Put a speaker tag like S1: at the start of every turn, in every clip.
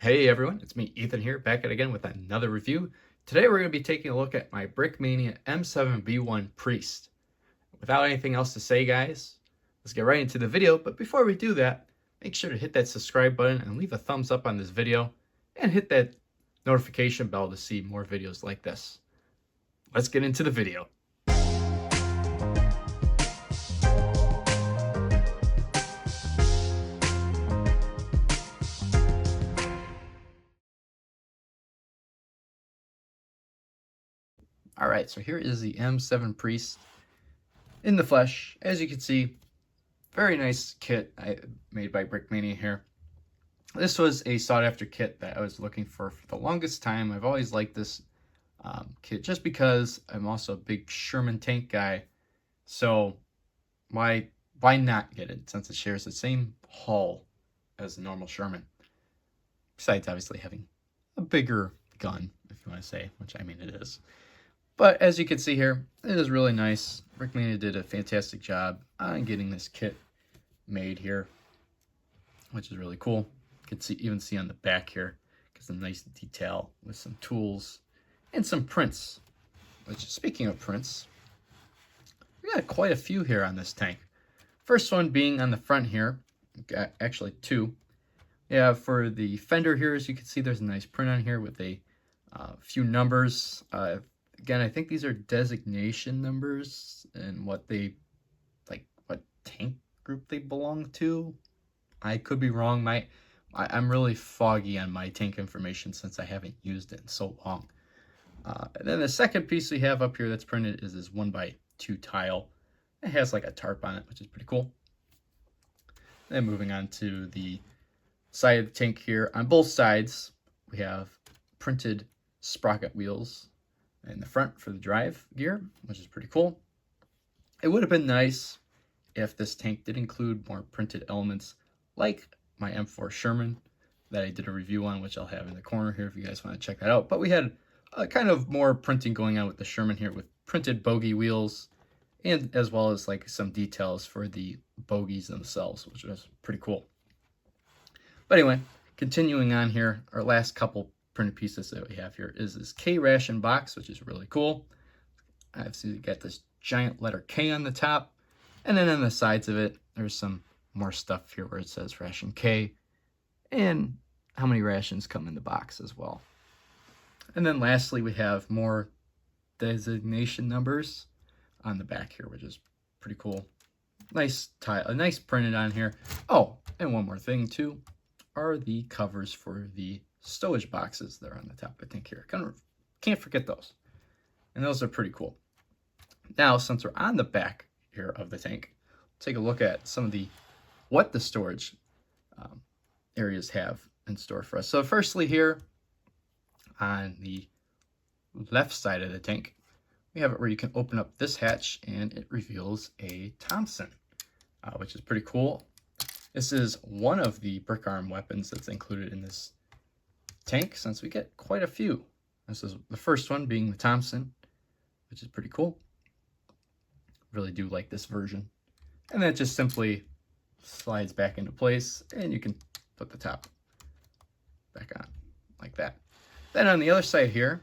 S1: Hey everyone, it's me Ethan here, back at again with another review. Today we're going to be taking a look at my Brickmania M7B1 Priest. Without anything else to say, guys, let's get right into the video. But before we do that, make sure to hit that subscribe button and leave a thumbs up on this video and hit that notification bell to see more videos like this. Let's get into the video. Alright, so here is the M7 Priest in the flesh. As you can see, very nice kit made by Brickmania here. This was a sought-after kit that I was looking for the longest time. I've always liked this kit just because I'm also a big Sherman tank guy. So why not get it since it shares the same hull as the normal Sherman? Besides obviously having a bigger gun, if you want to say, which I mean it is. But as you can see here, it is really nice. Brickmania did a fantastic job on getting this kit made here, which is really cool. You can even see on the back here, gets a nice detail with some tools and some prints. Which, speaking of prints, we got quite a few here on this tank. First one being on the front here, got actually two. Yeah, for the fender here, as you can see, there's a nice print on here with a few numbers. Again, I think these are designation numbers and what tank group they belong to. I could be wrong. I'm really foggy on my tank information since I haven't used it in so long. And then the second piece we have up here that's printed is this 1x2 tile. It has like a tarp on it, which is pretty cool. Then moving on to the side of the tank here. On both sides, we have printed sprocket wheels in the front for the drive gear, which is pretty cool. It would have been nice if this tank did include more printed elements like my M4 Sherman that I did a review on, which I'll have in the corner here if you guys want to check that out. But we had kind of more printing going on with the Sherman here with printed bogey wheels and as well as like some details for the bogies themselves, which was pretty cool. But anyway, continuing on here, our last couple printed pieces that we have here is this K ration box, which is really cool. Obviously, you got this giant letter K on the top, and then on the sides of it, there's some more stuff here where it says ration K, and how many rations come in the box as well. And then lastly, we have more designation numbers on the back here, which is pretty cool. Nice tile, a nice printed on here. Oh, and one more thing too, are the covers for the stowage boxes that are on the top, I think here. Can't forget those. And those are pretty cool. Now, since we're on the back here of the tank, take a look at some of what the storage areas have in store for us. So firstly here, on the left side of the tank, we have it where you can open up this hatch and it reveals a Thompson, which is pretty cool. This is one of the brick arm weapons that's included in this tank, since we get quite a few. This is the first one being the Thompson, which is pretty cool. Really do like this version. And that just simply slides back into place and you can put the top back on like that. Then on the other side here,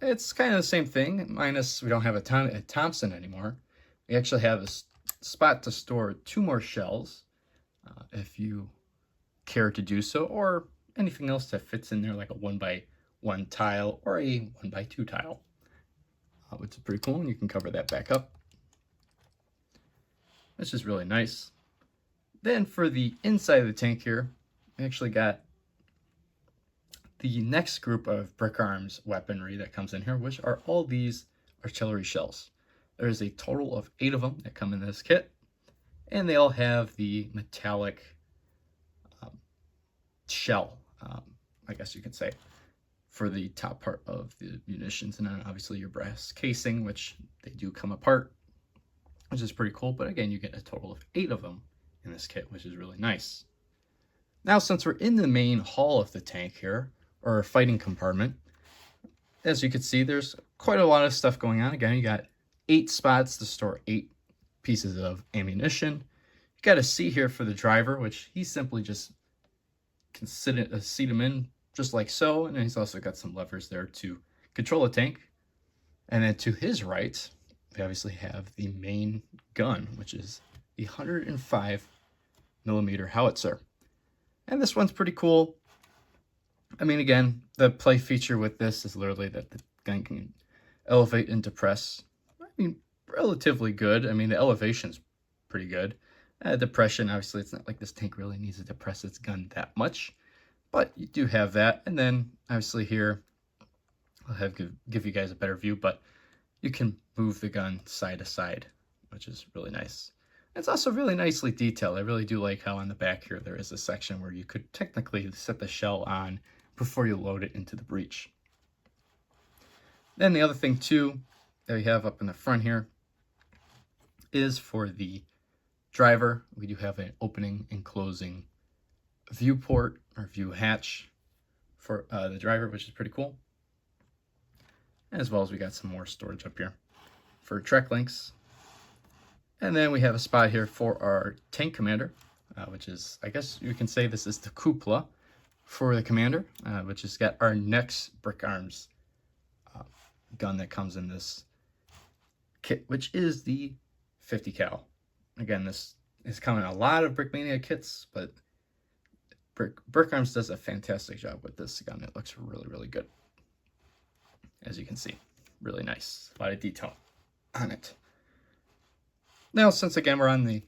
S1: it's kind of the same thing, minus we don't have a Thompson anymore. We actually have a spot to store two more shells if you care to do so, or anything else that fits in there, like a 1x1 tile or a 1x2 tile, which is pretty cool, and you can cover that back up. This is really nice. Then for the inside of the tank here, we actually got the next group of brick arms weaponry that comes in here, which are all these artillery shells. There's a total of 8 of them that come in this kit, and they all have the metallic shell, I guess you could say, for the top part of the munitions, and then obviously your brass casing, which they do come apart, which is pretty cool. But again, you get a total of 8 of them in this kit, which is really nice. Now, since we're in the main hull of the tank here, or fighting compartment, as you can see, there's quite a lot of stuff going on. Again, you got 8 spots to store 8 pieces of ammunition. You got a seat here for the driver, which he simply just can seat him in just like so. And then he's also got some levers there to control the tank. And then to his right, we obviously have the main gun, which is the 105mm howitzer. And this one's pretty cool. I mean, again, the play feature with this is literally that the gun can elevate and depress. I mean, relatively good. I mean, the elevation's pretty good. Depression, obviously, it's not like this tank really needs to depress its gun that much, but you do have that. And then, obviously, here, I'll give you guys a better view, but you can move the gun side to side, which is really nice. It's also really nicely detailed. I really do like how on the back here there is a section where you could technically set the shell on before you load it into the breech. Then the other thing too that we have up in the front here is for the driver. We do have an opening and closing viewport or view hatch for the driver, which is pretty cool. As well as we got some more storage up here for trek links. And then we have a spot here for our tank commander, which is, I guess you can say this is the cupola for the commander, which has got our next brick arms gun that comes in this kit, which is the 50 cal. Again, this is coming in a lot of Brickmania kits, but Brick Arms does a fantastic job with this gun. It looks really, really good. As you can see, really nice. A lot of detail on it. Now, since again we're on the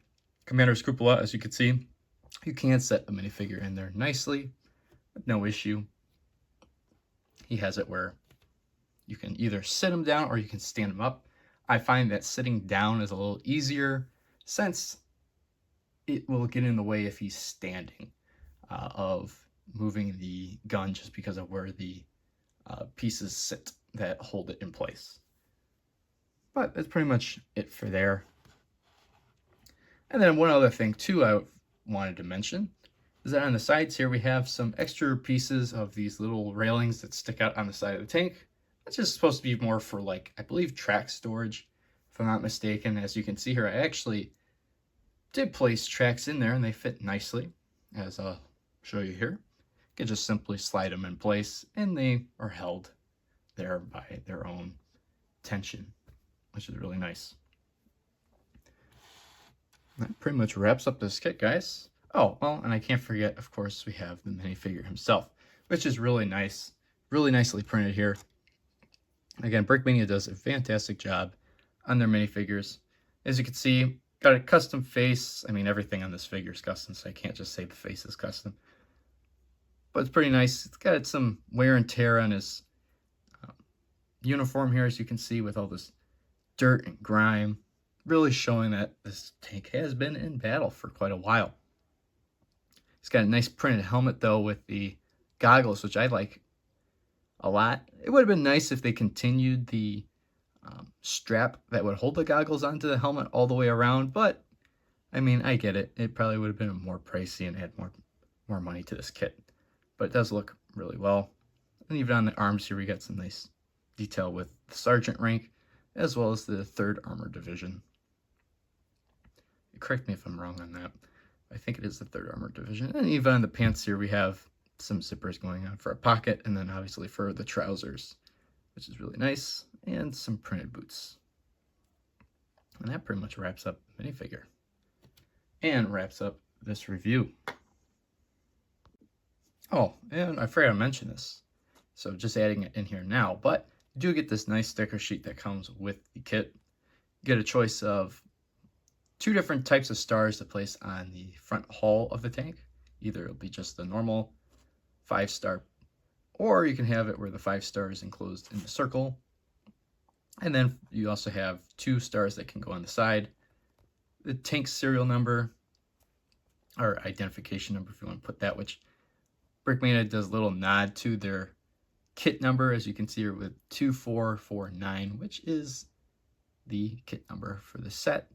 S1: commander's cupola, as you can see, you can set a minifigure in there nicely, no issue. He has it where you can either sit him down or you can stand him up. I find that sitting down is a little easier since it will get in the way if he's standing of moving the gun just because of where the pieces sit that hold it in place. But that's pretty much it for there. And then one other thing too I wanted to mention is that on the sides here we have some extra pieces of these little railings that stick out on the side of the tank. That's just supposed to be more for, like, I believe track storage, if I'm not mistaken. As you can see here, I actually did place tracks in there and they fit nicely, as I'll show you here. You can just simply slide them in place and they are held there by their own tension, which is really nice. That pretty much wraps up this kit, guys. Oh, well, and I can't forget, of course, we have the minifigure himself, which is really nice, really nicely printed here. Again, Brickmania does a fantastic job on their minifigures. As you can see, got a custom face. I mean, everything on this figure is custom, so I can't just say the face is custom. But it's pretty nice. It's got some wear and tear on his uniform here, as you can see, with all this dirt and grime, really showing that this tank has been in battle for quite a while. It's got a nice printed helmet, though, with the goggles, which I like a lot. It would have been nice if they continued the strap that would hold the goggles onto the helmet all the way around, but I mean, I get it. It probably would have been more pricey and add more money to this kit, but it does look really well. And even on the arms here, we got some nice detail with the sergeant rank, as well as the 3rd Armored Division. Correct me if I'm wrong on that. I think it is the 3rd Armored Division. And even on the pants here, we have some zippers going on for a pocket, and then obviously for the trousers, which is really nice, and some printed boots. And that pretty much wraps up the minifigure and wraps up this review. Oh, and I forgot to mention this, so just adding it in here now, but you do get this nice sticker sheet that comes with the kit. You get a choice of 2 different types of stars to place on the front hull of the tank. Either it'll be just the normal 5-star, or you can have it where the 5 stars is enclosed in the circle. And then you also have 2 stars that can go on the side. The tank serial number, or identification number if you want to put that, which Brickmania does a little nod to their kit number, as you can see here with 2449, which is the kit number for the set.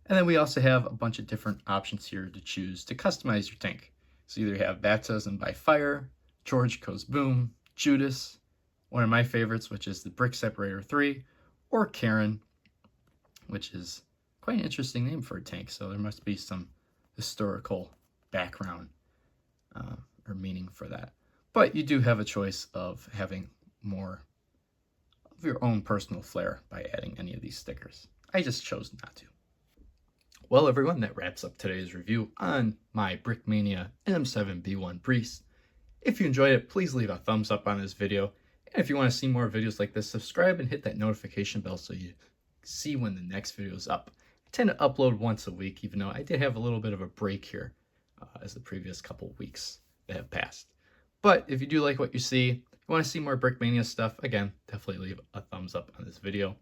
S1: And then we also have a bunch of different options here to choose to customize your tank. So either you have Baptism by Fire, George Goes Boom, Judas, one of my favorites, which is the Brick Separator 3, or Karen, which is quite an interesting name for a tank, so there must be some historical background or meaning for that. But you do have a choice of having more of your own personal flair by adding any of these stickers. I just chose not to. Well, everyone, that wraps up today's review on my Brickmania M7B1 Priest. If you enjoyed it, please leave a thumbs up on this video. And if you want to see more videos like this, subscribe and hit that notification bell so you see when the next video is up. I tend to upload once a week, even though I did have a little bit of a break here as the previous couple weeks that have passed. But if you do like what you see, if you want to see more Brickmania stuff, again, definitely leave a thumbs up on this video,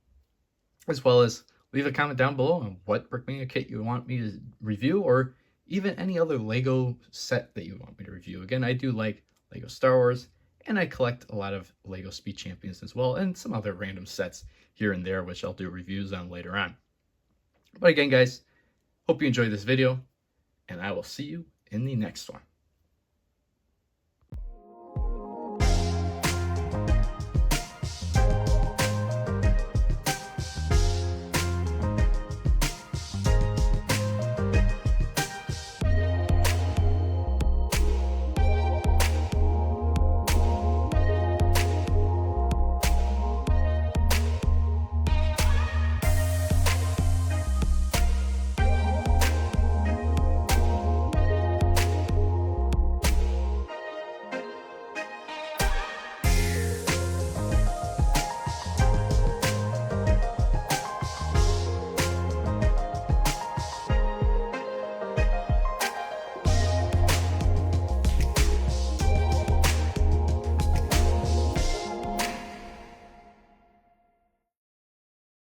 S1: as well as leave a comment down below on what Brickmania kit you want me to review, or even any other Lego set that you want me to review. Again, I do like Lego Star Wars, and I collect a lot of Lego Speed Champions as well, and some other random sets here and there, which I'll do reviews on later on. But again, guys, hope you enjoyed this video, and I will see you in the next one.